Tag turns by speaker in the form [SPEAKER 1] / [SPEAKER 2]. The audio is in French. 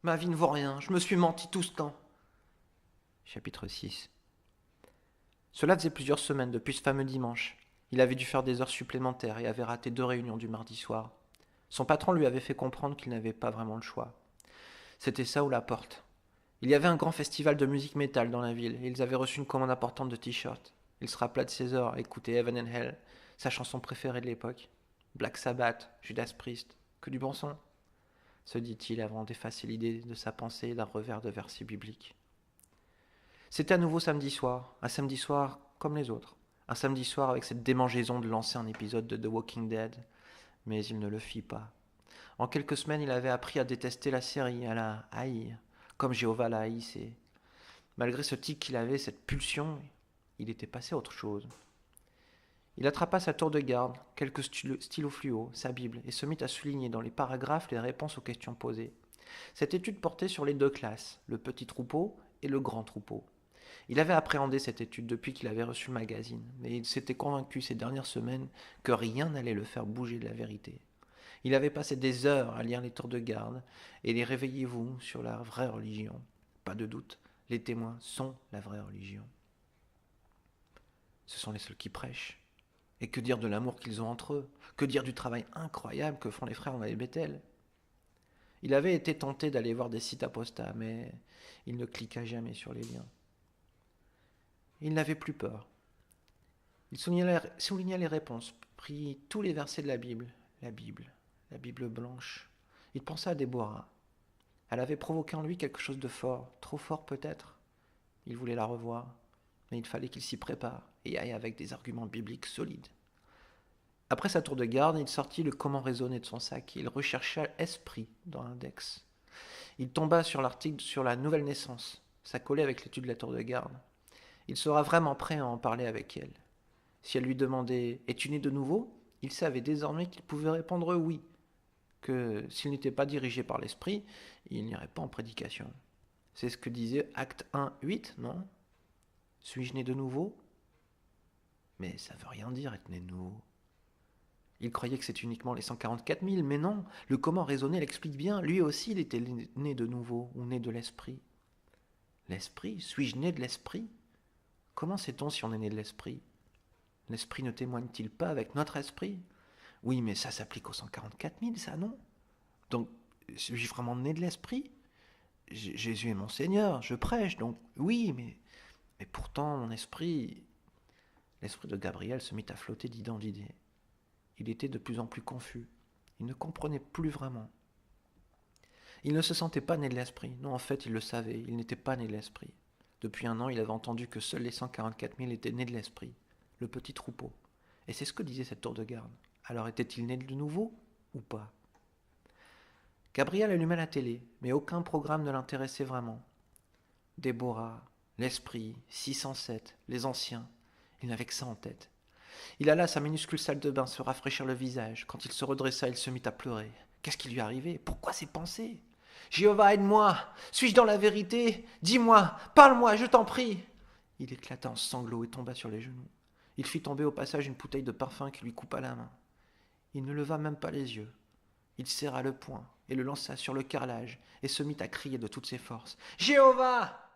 [SPEAKER 1] Ma vie ne vaut rien, je me suis menti tout ce temps. Chapitre 6. Cela faisait plusieurs semaines depuis ce fameux dimanche. Il avait dû faire des heures supplémentaires et avait raté 2 réunions du mardi soir. Son patron lui avait fait comprendre qu'il n'avait pas vraiment le choix. C'était ça ou la porte. Il y avait un grand festival de musique métal dans la ville et ils avaient reçu une commande importante de t-shirts. Il se rappela de ses heures à écouter Heaven and Hell, sa chanson préférée de l'époque. Black Sabbath, Judas Priest, que du bon son, se dit-il avant d'effacer l'idée de sa pensée d'un revers de versets bibliques. C'était à nouveau un samedi soir comme les autres. Un samedi soir avec cette démangeaison de lancer un épisode de The Walking Dead, mais il ne le fit pas. En quelques semaines, il avait appris à détester la série, à la haïr, comme Jéhovah la haïssait. Malgré ce tic qu'il avait, cette pulsion, il était passé à autre chose. Il attrapa sa tour de garde, quelques stylos fluo, sa Bible, et se mit à souligner dans les paragraphes les réponses aux questions posées. Cette étude portait sur les 2 classes, le petit troupeau et le grand troupeau. Il avait appréhendé cette étude depuis qu'il avait reçu le magazine, mais il s'était convaincu ces dernières semaines que rien n'allait le faire bouger de la vérité. Il avait passé des heures à lire les tours de garde et les réveillez-vous sur la vraie religion. Pas de doute, les témoins sont la vraie religion. Ce sont les seuls qui prêchent. Et que dire de l'amour qu'ils ont entre eux? Que dire du travail incroyable que font les frères Noël et Bethel? Il avait été tenté d'aller voir des sites apostats, mais il ne cliqua jamais sur les liens. Il n'avait plus peur. Il souligna les réponses, prit tous les versets de la Bible, la Bible blanche. Il pensa à Déborah. Elle avait provoqué en lui quelque chose de fort, trop fort peut-être. Il voulait la revoir, mais il fallait qu'il s'y prépare et aille avec des arguments bibliques solides. Après sa tour de garde, il sortit le comment raisonner de son sac et il rechercha esprit dans l'index. Il tomba sur l'article sur la nouvelle naissance. Ça collait avec l'étude de la tour de garde. Il sera vraiment prêt à en parler avec elle. Si elle lui demandait « Es-tu né de nouveau ?», il savait désormais qu'il pouvait répondre oui, que s'il n'était pas dirigé par l'esprit, il n'irait pas en prédication. C'est ce que disait Acte 1, 8, non? Suis-je né de nouveau? Mais ça veut rien dire être né de nouveau. Il croyait que c'est uniquement les 144 000, mais non, le comment raisonner l'explique bien. Lui aussi, il était né de nouveau, ou né de l'esprit. L'esprit? Suis-je né de l'esprit? Comment sait-on si on est né de l'esprit? L'esprit ne témoigne-t-il pas avec notre esprit? Oui, mais ça s'applique aux 144 000, ça, non? Donc, suis-je vraiment né de l'esprit? Jésus est mon Seigneur, je prêche, donc oui, mais pourtant, mon esprit... L'esprit de Gabriel se mit à flotter d'idée en idée. Il était de plus en plus confus. Il ne comprenait plus vraiment. Il ne se sentait pas né de l'esprit. Non, en fait, il le savait, il n'était pas né de l'esprit. Depuis 1 an, il avait entendu que seuls les 144 000 étaient nés de l'esprit, le petit troupeau. Et c'est ce que disait cette tour de garde. Alors était-il né de nouveau ou pas? Gabriel alluma la télé, mais aucun programme ne l'intéressait vraiment. Déborah, l'esprit, 607, les anciens, il n'avait que ça en tête. Il alla à sa minuscule salle de bain se rafraîchir le visage. Quand il se redressa, il se mit à pleurer. Qu'est-ce qui lui arrivait? Pourquoi ces pensées? Jéhovah, aide-moi! Suis-je dans la vérité? Dis-moi! Parle-moi, je t'en prie! Il éclata en sanglots et tomba sur les genoux. Il fit tomber au passage une bouteille de parfum qui lui coupa la main. Il ne leva même pas les yeux. Il serra le poing et le lança sur le carrelage et se mit à crier de toutes ses forces. Jéhovah!